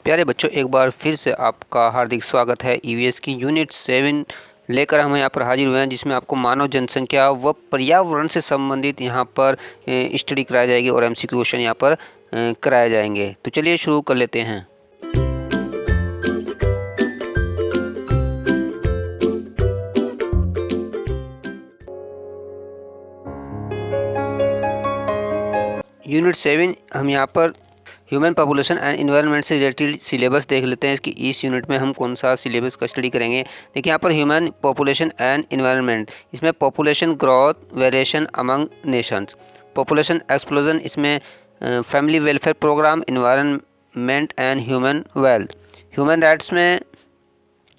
प्यारे बच्चों, एक बार फिर से आपका हार्दिक स्वागत है। ईवीएस की यूनिट 7 लेकर हम यहाँ पर हाजिर हुए हैं, जिसमें आपको मानव जनसंख्या व पर्यावरण से संबंधित यहाँ पर स्टडी कराई जाएगी और एमसीक्यू क्वेश्चन यहाँ पर कराए जाएंगे। तो चलिए शुरू कर लेते हैं। यूनिट 7 हम यहाँ पर ह्यूमन पॉपुलेशन एंड इन्वायरमेंट से रिलेटेड सिलेबस देख लेते हैं कि इस यूनिट में हम कौन सा सिलेबस का स्टडी करेंगे। देखिए यहाँ पर ह्यूमन पॉपुलेशन एंड इन्वायरमेंट, इसमें population growth, variation among nations, population explosion, इसमें family welfare programme, environment and human wealth, human rights में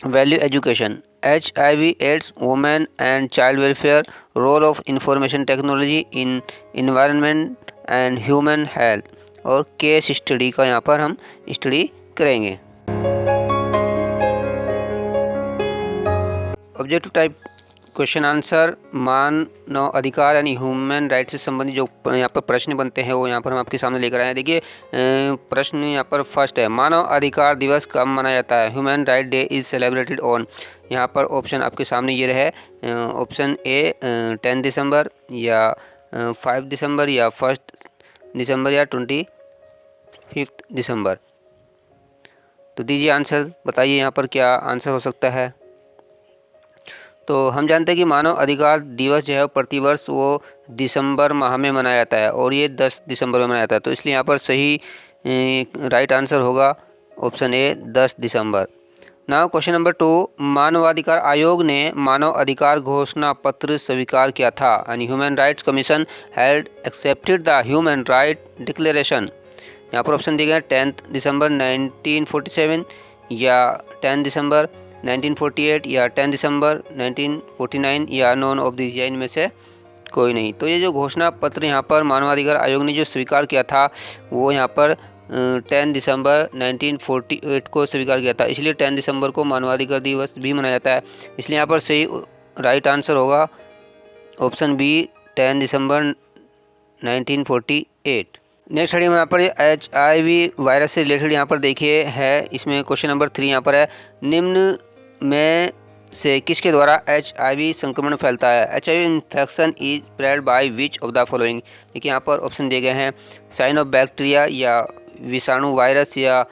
value education, HIV AIDS, women and child welfare, role of information technology in environment and human health और case study का यहाँ पर हम study करेंगे। Objective type question answer, मानव अधिकार यानी ह्यूमन राइट से संबंधित जो यहाँ पर प्रश्न बनते हैं वो यहाँ पर हम आपके सामने लेकर आए हैं। देखिए प्रश्न यहाँ पर फर्स्ट है, मानव अधिकार दिवस कब मनाया जाता है? Human right day is celebrated on. यहाँ पर ऑप्शन आपके सामने ये रहे, ऑप्शन ए 10 दिसंबर या 5 दिसंबर या 1 दिसंबर या 25 दिसंबर। तो दीजिए आंसर, बताइए यहाँ पर क्या आंसर हो सकता है। तो हम जानते हैं कि मानव अधिकार दिवस जो है प्रतिवर्ष वो दिसंबर माह में मनाया जाता है और ये 10 दिसंबर में मनाया जाता है। तो इसलिए यहाँ पर सही राइट आंसर होगा option A 10 December. Now question number 2, मानवाधिकार आयोग ने मानव अधिकार घोषणा पत्र स्वीकार किया था यानी human rights commission had accepted the human right declaration. यहाँ पर ऑप्शन दिए गए 10 दिसंबर 1947 या 10 दिसंबर 1948 या 10 दिसंबर 1949 या नॉन ऑफ दिस, या इनमें से कोई नहीं। तो ये जो घोषणा पत्र यहाँ पर मानवाधिकार आयोग ने जो स्वीकार किया था वो यहाँ पर 10 दिसंबर 1948 को स्वीकार किया था, इसलिए 10 दिसंबर को मानवाधिकार दिवस भी मनाया जाता है। इसलिए यहाँ पर सही राइट आंसर होगा ऑप्शन बी 10 दिसंबर 1948। नेक्स्ट स्टडी में यहाँ पर HIV वायरस से रिलेटेड यहाँ पर देखिए है, इसमें क्वेश्चन नंबर 3 यहाँ पर है, निम्न में से किसके द्वारा HIV संक्रमण फैलता है? HIV infection is spread by which of the following. देखिए यहाँ पर ऑप्शन दिए गए हैं, साइन ऑफ बैक्टीरिया या विषाणु वायरस या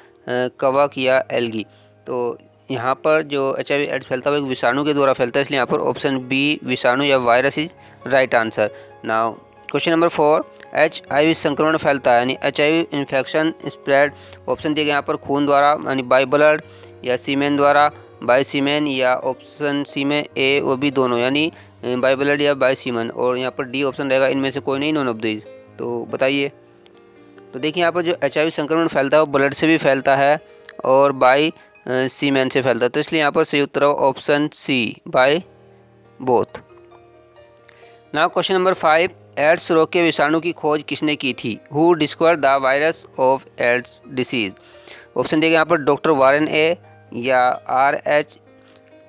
कवक या एल्गी। तो यहाँ पर जो HIV एड्स फैलता है वो विषाणु के द्वारा फैलता है, इसलिए यहाँ पर ऑप्शन बी विषाणु या virus is right answer. Now question number 4, HIV संक्रमण फैलता है यानी HIV इन्फेक्शन स्प्रेड, ऑप्शन दिए गए यहाँ पर खून द्वारा यानी बाय ब्लड या सीमेन द्वारा, बाय सीमेन या ऑप्शन सी में ए और बी दोनों यानी बाय ब्लड या बाय सीमेन, और यहाँ पर डी ऑप्शन रहेगा इनमें से कोई नहीं, नॉन ऑफ दीज। तो बताइए। तो देखिए यहाँ पर जो HIV संक्रमण फैलता है वो ब्लड से भी फैलता है और बाय सीमेन से फैलता है, तो इसलिए यहाँ पर सही उत्तर option C by both. Now question number 5, AIDS रोग के विषाणु की खोज किसने की थी? Who discovered the virus of AIDS disease. Option दिए गए यहाँ पर डॉक्टर वारेन ए या RH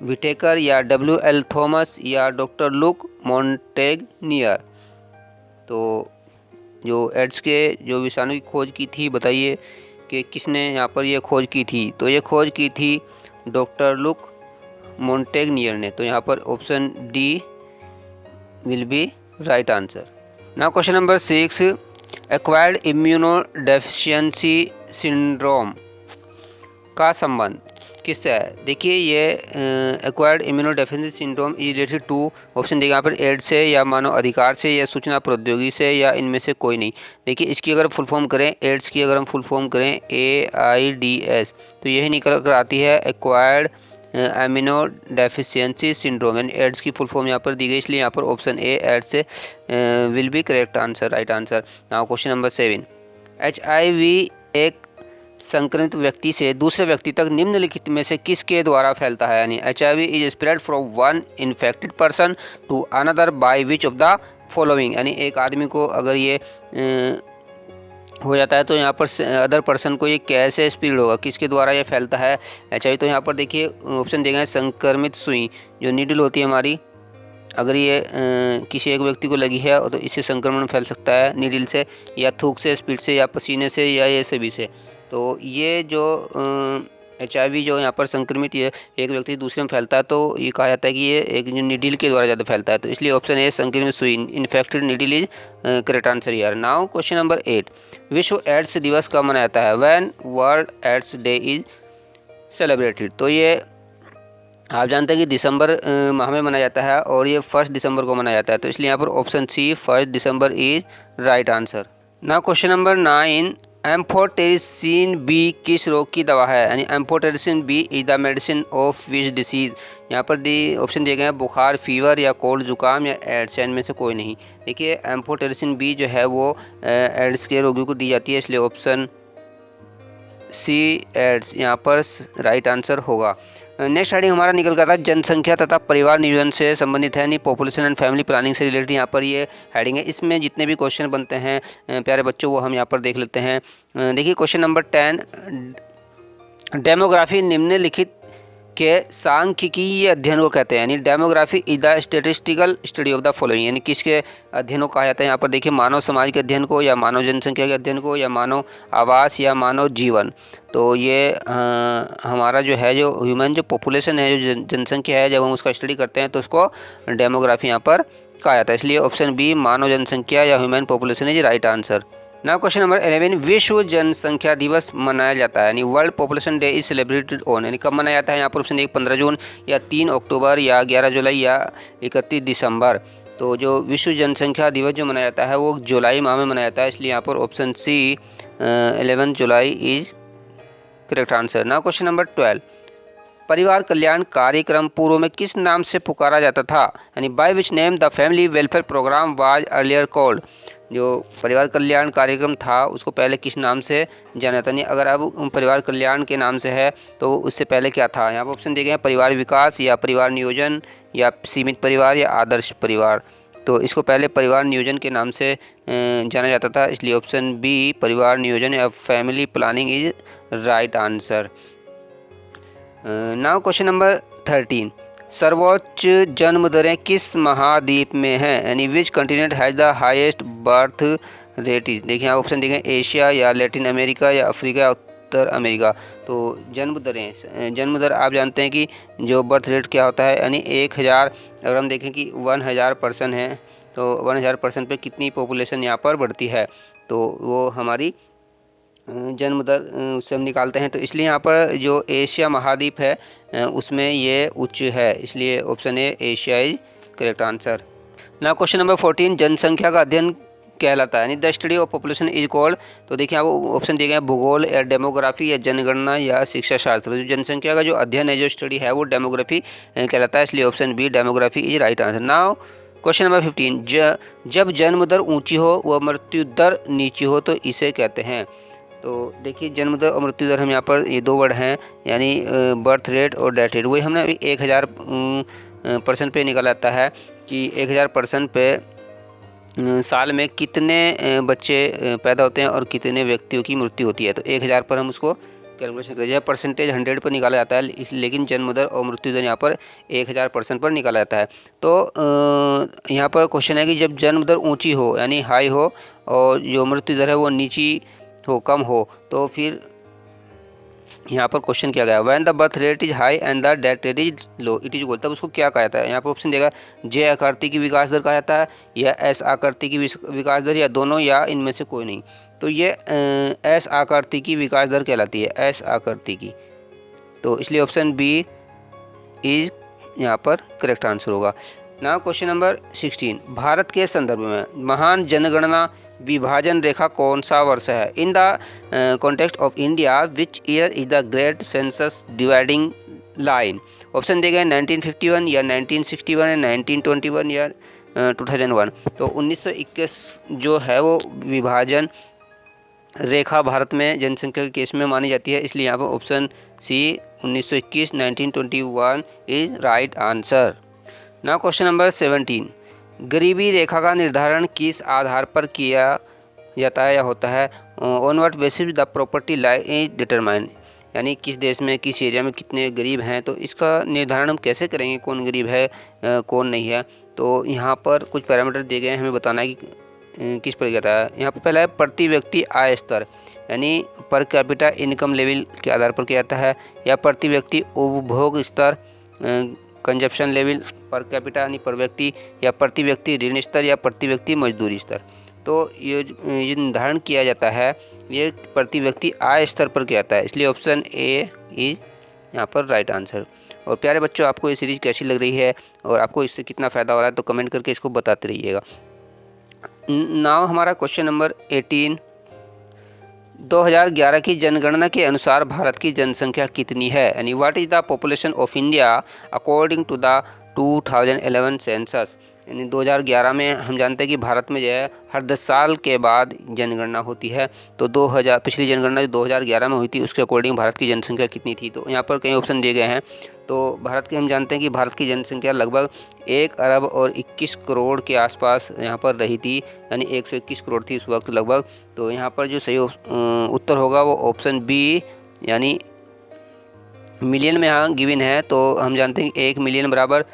विटेकर या WL थॉमस या डॉक्टर लुक मॉन्टेगनियर। तो जो एड्स के जो विषाणु की खोज की थी, बताइए कि किसने यहाँ पर ये खोज की थी? तो ये खोज की थी डॉक्टर लुक मॉन्टेगनियर ने। तो यहाँ पर option D will be right answer. Now question number 6, acquired immunodeficiency syndrome का संबंध किससे है? देखिए ये acquired immunodeficiency syndrome is related to, option देगा यहाँ पर एड्स से या मानव अधिकार से या सूचना प्रौद्योगिकी से या इनमें से कोई नहीं। देखिए इसकी अगर फुल फॉर्म करें, एड्स की अगर हम फुल फॉर्म करें AIDS, तो यही निकल कर आती है एक्वायर्ड इम्यूनोडेफिशिएंसी सिंड्रोम, यानी एड्स की फुल फॉर्म यहाँ पर दी गई, इसलिए यहाँ पर ऑप्शन ए एड्स से will be correct answer, right answer. Now question number 7, HIV एक संक्रमित व्यक्ति से दूसरे व्यक्ति तक निम्नलिखित में से किसके द्वारा फैलता है? यानी HIV is spread from one infected person to another by which of the following. यानी एक आदमी को अगर ये हो जाता है तो यहाँ पर अदर पर्सन को ये कैसे स्प्रेड होगा, किसके द्वारा ये फैलता है HIV? तो यहाँ पर देखिए ऑप्शन दिए गए हैं, संक्रमित सुई जो नीडल होती है हमारी, अगर ये किसी एक व्यक्ति को लगी है तो इससे संक्रमण फैल सकता है नीडल से, या थूक से, स्पीड से, या पसीने से, या ये सभी से। तो ये जो HIV जो यहाँ पर संक्रमित ये एक व्यक्ति दूसरे में फैलता है, तो ये कहा जाता है कि ये एक जो नीडल के द्वारा ज़्यादा फैलता है। तो इसलिए ऑप्शन ए संक्रमित सुई infected needle is correct answer यार। नाउ क्वेश्चन नंबर 8, विश्व एड्स दिवस कब मनाया जाता है? When world AIDS day is celebrated. तो ये आप जानते हैं कि दिसंबर माह में मनाया जाता है और ये 1 दिसंबर को मनाया जाता है। तो इसलिए यहाँ पर option C 1 December is right answer. Now question number 9, amphotericin B किस रोग की दवा है? यानी amphotericin B is the medicine of which disease. यहाँ पर ऑप्शन दिए गए हैं बुखार, फीवर या कोल्ड, जुकाम या एड्स, इनमें से कोई नहीं। देखिए एम्फोटेरिसिन बी जो है वो एड्स के रोगियों को दी जाती है, इसलिए ऑप्शन सी एड्स यहाँ पर राइट आंसर होगा। नेक्स्ट हेडिंग हमारा निकल गया था जनसंख्या तथा परिवार नियोजन से संबंधित है, यानी पॉपुलेशन एंड फैमिली प्लानिंग से रिलेटेड यहाँ पर ये हेडिंग है। इसमें जितने भी क्वेश्चन बनते हैं प्यारे बच्चों वो हम यहाँ पर देख लेते हैं। देखिए क्वेश्चन नंबर 10, डेमोग्राफी निम्नलिखित के सांख्यिकीय अध्ययन को कहते हैं, यानी demography is the statistical study of the following, यानी किसके अध्ययन को कहा जाता है? यहाँ पर देखिए मानव समाज के अध्ययन को, या मानव जनसंख्या के अध्ययन को, या मानव आवास, या मानव जीवन। तो ये हमारा जो है जो ह्यूमन जो पॉपुलेशन है, जो जनसंख्या है, जब हम उसका स्टडी करते हैं तो उसको डेमोग्राफी यहाँ पर कहा जाता है। इसलिए ऑप्शन बी मानव जनसंख्या या human population is right answer. Now question number 11, विश्व जनसंख्या दिवस मनाया जाता है, यानी world population day is celebrated on, यानी कब मनाया जाता है? यहाँ पर ऑप्शन 1 15 जून, या 3 अक्टूबर, या 11 जुलाई, या 31 दिसंबर। तो जो विश्व जनसंख्या दिवस जो मनाया जाता है वो जुलाई माह में मनाया जाता है, इसलिए यहाँ पर option C 11 July is correct answer. Now question number 12, परिवार कल्याण कार्यक्रम पूर्व में किस नाम से पुकारा जाता था? यानी by which name the family welfare programme was earlier called. जो परिवार कल्याण कार्यक्रम था उसको पहले किस नाम से जाना जाता? नहीं, अगर अब परिवार कल्याण के नाम से है तो उससे पहले क्या था? यहाँ पर ऑप्शन दिए गए हैं परिवार विकास, या परिवार नियोजन, या सीमित परिवार, या आदर्श परिवार। तो इसको पहले परिवार नियोजन के नाम से जाना जाता था, इसलिए ऑप्शन बी परिवार नियोजन या family planning is right answer. Now question number 13, सर्वोच्च जन्म दरें किस महाद्वीप में हैं? यानी which continent has the highest birth rate is. देखिए यहाँ ऑप्शन दिए गए एशिया, या लैटिन अमेरिका, या अफ्रीका, या उत्तर अमेरिका। तो जन्म दर आप जानते हैं कि जो बर्थ रेट क्या होता है, यानी 1000, अगर हम देखें कि 1000 पर्सन है तो 1000 पर्सन पे कितनी पॉपुलेशन यहाँ पर बढ़ती है, तो वो हमारी जन्म दर उससे हम निकालते हैं। तो इसलिए यहाँ पर जो एशिया महाद्वीप है उसमें ये उच्च है, इसलिए option A Asia is correct answer. Now question number 14, जनसंख्या का अध्ययन कहलाता है, यानी the study of population is called. तो देखिए आपको ऑप्शन दिए गए हैं भूगोल, या डेमोग्राफी, या जनगणना, या शिक्षा शास्त्र। जो जनसंख्या का जो अध्ययन है, जो स्टडी है, वो डेमोग्राफी कहलाता है, इसलिए option B demography is right answer. Now question number 15, जब जन्म दर ऊँची हो व मृत्यु दर नीची हो तो इसे कहते हैं। तो देखिए जन्म दर और मृत्यु दर हम यहाँ पर ये 2 वर्ड हैं, यानी बर्थ रेट और डेथ रेट। वही हमने अभी 1000 पर्सन पे निकल आता है कि 1000 पर्सन पे साल में कितने बच्चे पैदा होते हैं और कितने व्यक्तियों की मृत्यु होती है। तो 1000 पर हम उसको कैलकुलेशन करें, परसेंटेज 100 पर निकाला जाता है, लेकिन जन्म दर और मृत्यु दर यहाँ पर 1000 पर्सन पर निकाला जाता है। तो यहाँ पर क्वेश्चन है कि जब जन्म दर ऊँची हो यानी हाई हो, और जो मृत्यु दर है वो नीची हो, कम हो, तो फिर यहाँ पर क्वेश्चन किया गया when the birth rate is high and the death rate is low it is equal, तब उसको क्या कहा जाता है? यहाँ पर ऑप्शन देगा जे आकृति की विकास दर कहा जाता है, या एस आकृति की विकास दर, या दोनों, या इनमें से कोई नहीं। तो ये एस आकृति की विकास दर कहलाती है, एस आकृति की। तो इसलिए ऑप्शन बी इज यहाँ पर करेक्ट आंसर होगा। नाउ क्वेश्चन नंबर 16, भारत के संदर्भ में महान जनगणना विभाजन रेखा कौन सा वर्ष है? In the context of India which year is the great census dividing line? Option दिए गए 1951, या 1961, या 1921, या 2001। तो 1921 जो है वो विभाजन रेखा भारत में जनसंख्या के केस में मानी जाती है, इसलिए यहाँ पर option C 1921 1921 is right answer. Now question number 17, गरीबी रेखा का निर्धारण किस आधार पर किया जाता है या होता है? On what basis the property line is determine, यानी किस देश में किस एरिया में कितने गरीब हैं, तो इसका निर्धारण हम कैसे करेंगे कौन गरीब है कौन नहीं है? तो यहाँ पर कुछ पैरामीटर दिए गए हैं, हमें बताना है कि किस पर जाता है। यहाँ पर पहला है प्रति व्यक्ति आय स्तर, यानी पर कैपिटा इनकम लेवल के आधार पर किया जाता है, या प्रति व्यक्ति उपभोग स्तर कंजप्शन लेवल पर कैपिटा यानी पर व्यक्ति, या प्रति व्यक्ति ऋण स्तर, या प्रति व्यक्ति मजदूरी स्तर। तो ये निर्धारण किया जाता है ये प्रति व्यक्ति आय स्तर पर किया जाता है, इसलिए ऑप्शन ए इज यहाँ पर राइट आंसर। और प्यारे बच्चों, आपको ये सीरीज़ कैसी लग रही है और आपको इससे कितना फ़ायदा हो रहा है तो कमेंट करके इसको बताते रहिएगा। नाउ हमारा क्वेश्चन नंबर 18, 2011 की जनगणना के अनुसार भारत की जनसंख्या कितनी है, यानी what is the population of India according to the 2011 census. यानी 2011 में हम जानते हैं कि भारत में जो है हर 10 साल के बाद जनगणना होती है। तो 2000 पिछली जनगणना जो 2011 में हुई थी उसके अकॉर्डिंग भारत की जनसंख्या कितनी थी, तो यहाँ पर कई ऑप्शन दिए गए हैं। तो भारत की हम जानते हैं कि भारत की जनसंख्या लगभग 1 अरब और 21 करोड़ के आसपास यहाँ पर रही थी, यानी 121 करोड़ थी उस वक्त लगभग। तो यहाँ पर जो सही उत्तर होगा वो ऑप्शन बी यानी मिलियन में यहाँ गिवन है। तो हम जानते हैं कि 1 मिलियन बराबर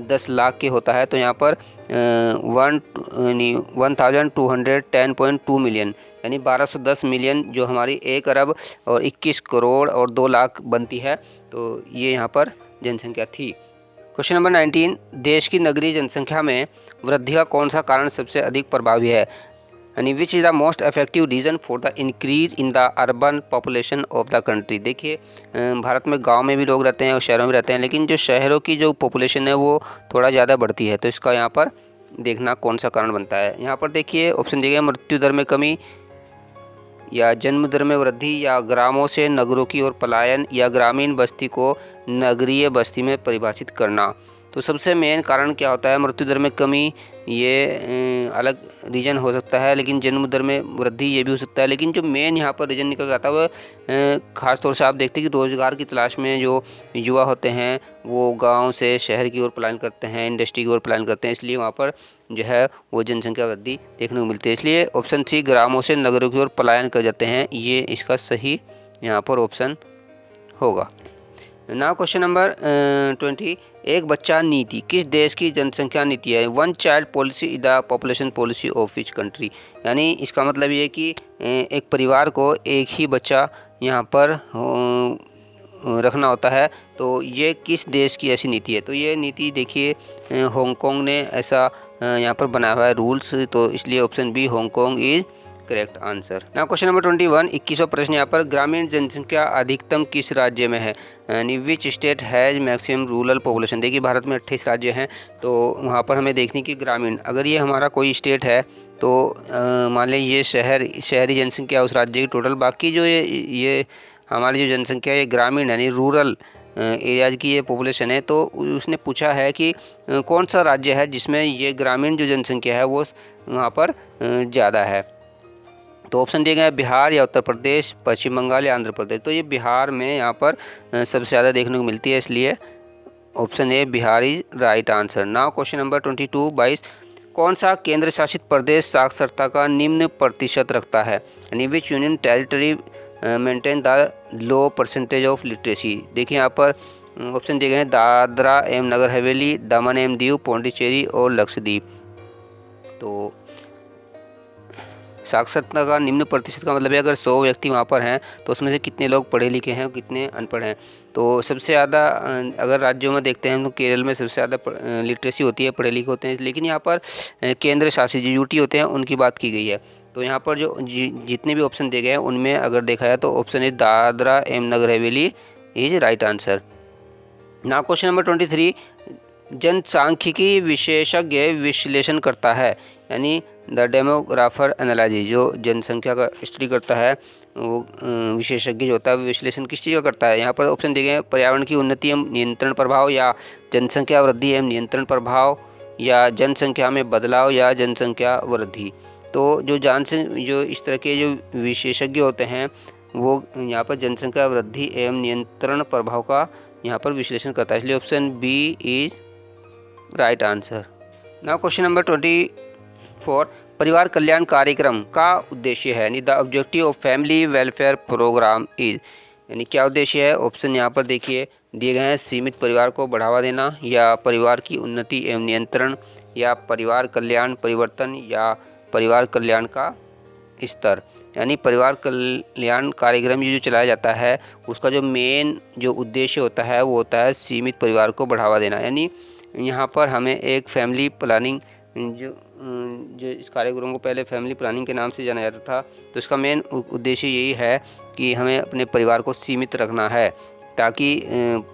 10 लाख के होता है, तो यहाँ पर 1210.2 मिलियन यानी 1210 मिलियन जो हमारी 1 अरब और 21 करोड़ और 2 लाख बनती है। तो ये यहाँ पर जनसंख्या थी। क्वेश्चन नंबर 19, देश की नगरीय जनसंख्या में वृद्धि का कौन सा कारण सबसे अधिक प्रभावी है, यानी which is the most effective reason for the increase in the urban population of the country. देखिए भारत में गांव में भी लोग रहते हैं और शहरों में रहते हैं, लेकिन जो शहरों की जो पॉपुलेशन है वो थोड़ा ज़्यादा बढ़ती है। तो इसका यहाँ पर देखना कौन सा कारण बनता है। यहाँ पर देखिए ऑप्शन दिए गए, मृत्यु दर में कमी, या जन्म दर में वृद्धि, या ग्रामों से नगरों की ओर पलायन, या ग्रामीण बस्ती को नगरीय बस्ती में परिभाषित करना। तो सबसे मेन कारण क्या होता है, मृत्यु दर में कमी, ये अलग रीजन हो सकता है, लेकिन जन्म दर में वृद्धि ये भी हो सकता है। लेकिन जो मेन यहाँ पर रीजन निकल जाता है वह ख़ास तौर से आप देखते हैं कि रोज़गार की तलाश में जो युवा होते हैं वो गांव से शहर की ओर पलायन करते हैं, इंडस्ट्री की ओर पलायन करते हैं, इसलिए वहाँ पर जो है वो जनसंख्या वृद्धि देखने को मिलती है। इसलिए ऑप्शन सी ग्रामों से नगरों की ओर पलायन कर जाते हैं, ये इसका सही यहाँ पर ऑप्शन होगा। नाउ क्वेश्चन नंबर 20, एक बच्चा नीति किस देश की जनसंख्या नीति है। 1 child policy is the population policy of which country, यानी इसका मतलब ये कि एक परिवार को एक ही बच्चा यहाँ पर रखना होता है। तो ये किस देश की ऐसी नीति है, तो ये नीति देखिए हांगकांग ने ऐसा यहाँ पर बनाया हुआ है रूल्स, तो इसलिए option B Hong Kong is correct answer. Now question number 21, 21वां प्रश्न यहाँ पर, ग्रामीण जनसंख्या अधिकतम किस राज्य में है, यानी which state has maximum rural population. देखिए भारत में 28 राज्य हैं, तो वहाँ पर हमें देखने की ग्रामीण, अगर ये हमारा कोई स्टेट है तो मान लें ये शहरी जनसंख्या उस राज्य की टोटल, बाकी जो ये हमारी जो जनसंख्या है ये ग्रामीण यानी रूरल एरियाज की ये पॉपुलेशन है। तो उसने पूछा है कि कौन सा राज्य है जिसमें ये ग्रामीण जो जनसंख्या है वो वहाँ पर ज़्यादा है। तो ऑप्शन दिए गए हैं बिहार या उत्तर प्रदेश, पश्चिम बंगाल या आंध्र प्रदेश। तो ये बिहार में यहाँ पर सबसे ज़्यादा देखने को मिलती है, इसलिए option A Bihar is right answer. Now question number 22, 22, कौन सा केंद्र शासित प्रदेश साक्षरता का निम्न प्रतिशत रखता है, यानी विच union territory maintain the low percentage of literacy. देखिए यहाँ पर ऑप्शन दिए गए हैं दादरा एवं नगर हवेली, दमन एवं दीव, पौंडीचेरी और लक्षद्वीप। तो साक्षरता का निम्न प्रतिशत का मतलब है अगर 100 व्यक्ति वहाँ पर हैं तो उसमें से कितने लोग पढ़े लिखे हैं और कितने अनपढ़ हैं। तो सबसे ज़्यादा अगर राज्यों में देखते हैं तो केरल में सबसे ज़्यादा लिटरेसी होती है, पढ़े लिखे होते हैं, लेकिन यहाँ पर केंद्र शासित जो यूटी होते हैं उनकी बात की गई है। तो यहाँ पर जो जितने भी ऑप्शन दिए गए हैं उनमें अगर देखा जाए तो ऑप्शन ए दादरा एवं Nagar Haveli is right answer. Now question number 23, जनसांख्यिकी विशेषज्ञ विश्लेषण करता है, यानी द डेमोग्राफर एनालिसिस, जो जनसंख्या का स्टडी करता है वो विशेषज्ञ जो होता है विश्लेषण किस चीज़ का करता है। यहाँ पर ऑप्शन दिए गए हैं पर्यावरण की उन्नति एवं नियंत्रण प्रभाव, या जनसंख्या वृद्धि एवं नियंत्रण प्रभाव, या जनसंख्या में बदलाव, या जनसंख्या वृद्धि। तो जो इस तरह के जो विशेषज्ञ होते हैं वो यहाँ पर जनसंख्या वृद्धि एवं नियंत्रण प्रभाव का यहाँ पर विश्लेषण करता है, इसलिए option B is right answer. Now question number 24, परिवार कल्याण कार्यक्रम का उद्देश्य है, यानी the objective of family welfare programme is, यानी क्या उद्देश्य है। ऑप्शन यहाँ पर देखिए दिए गए हैं सीमित परिवार को बढ़ावा देना, या परिवार की उन्नति एवं नियंत्रण, या परिवार कल्याण परिवर्तन, या परिवार कल्याण का स्तर, यानी परिवार कल्याण कार्यक्रम ये जो चलाया जाता है उसका जो मेन जो उद्देश्य होता है वो होता है सीमित परिवार को बढ़ावा देना। यानी यहाँ पर हमें एक फैमिली प्लानिंग जो इस कार्यक्रम को पहले फैमिली प्लानिंग के नाम से जाना जाता था, तो इसका मेन उद्देश्य यही है कि हमें अपने परिवार को सीमित रखना है ताकि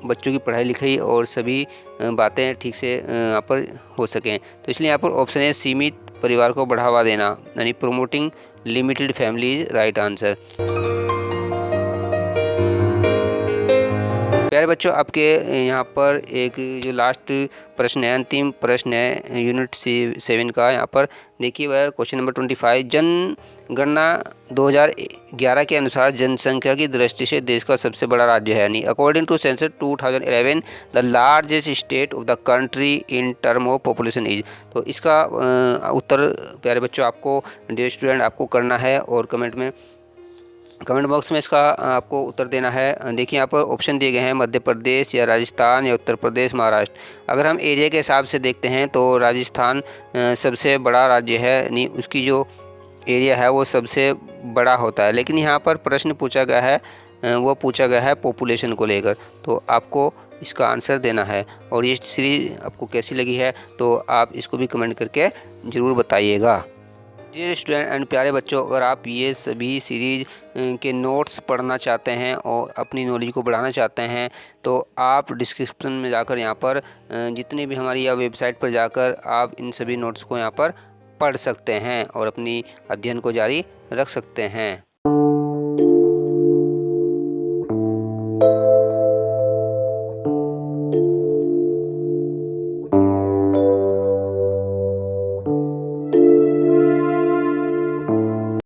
बच्चों की पढ़ाई लिखाई और सभी बातें ठीक से यहाँ पर हो सकें। तो इसलिए यहाँ पर ऑप्शन है सीमित परिवार को बढ़ावा देना, यानी promoting limited family is right answer. प्यारे बच्चों, आपके यहाँ पर एक जो लास्ट प्रश्न है, अंतिम प्रश्न है यूनिट 7 का। यहाँ पर देखिए वह क्वेश्चन नंबर 25, जनगणना 2011 के अनुसार जनसंख्या की दृष्टि से देश का सबसे बड़ा राज्य है, यानी according to census 2011 the largest state of the country in term of population is. तो इसका उत्तर प्यारे बच्चों आपको डियर स्टूडेंट आपको करना है और कमेंट बॉक्स में इसका आपको उत्तर देना है। देखिए यहाँ पर ऑप्शन दिए गए हैं मध्य प्रदेश या राजस्थान या उत्तर प्रदेश महाराष्ट्र। अगर हम एरिया के हिसाब से देखते हैं तो राजस्थान सबसे बड़ा राज्य है, यानी उसकी जो एरिया है वो सबसे बड़ा होता है। लेकिन यहाँ पर प्रश्न पूछा गया है वो पूछा गया है पॉपुलेशन को लेकर, तो आपको इसका आंसर देना है। और ये सीरीज़ आपको कैसी लगी है तो आप इसको भी कमेंट करके ज़रूर बताइएगा। डियर स्टूडेंट एंड प्यारे बच्चों, अगर आप ये सभी सीरीज़ के नोट्स पढ़ना चाहते हैं और अपनी नॉलेज को बढ़ाना चाहते हैं तो आप डिस्क्रिप्शन में जाकर यहाँ पर जितनी भी हमारी यह वेबसाइट पर जाकर आप इन सभी नोट्स को यहाँ पर पढ़ सकते हैं और अपनी अध्ययन को जारी रख सकते हैं।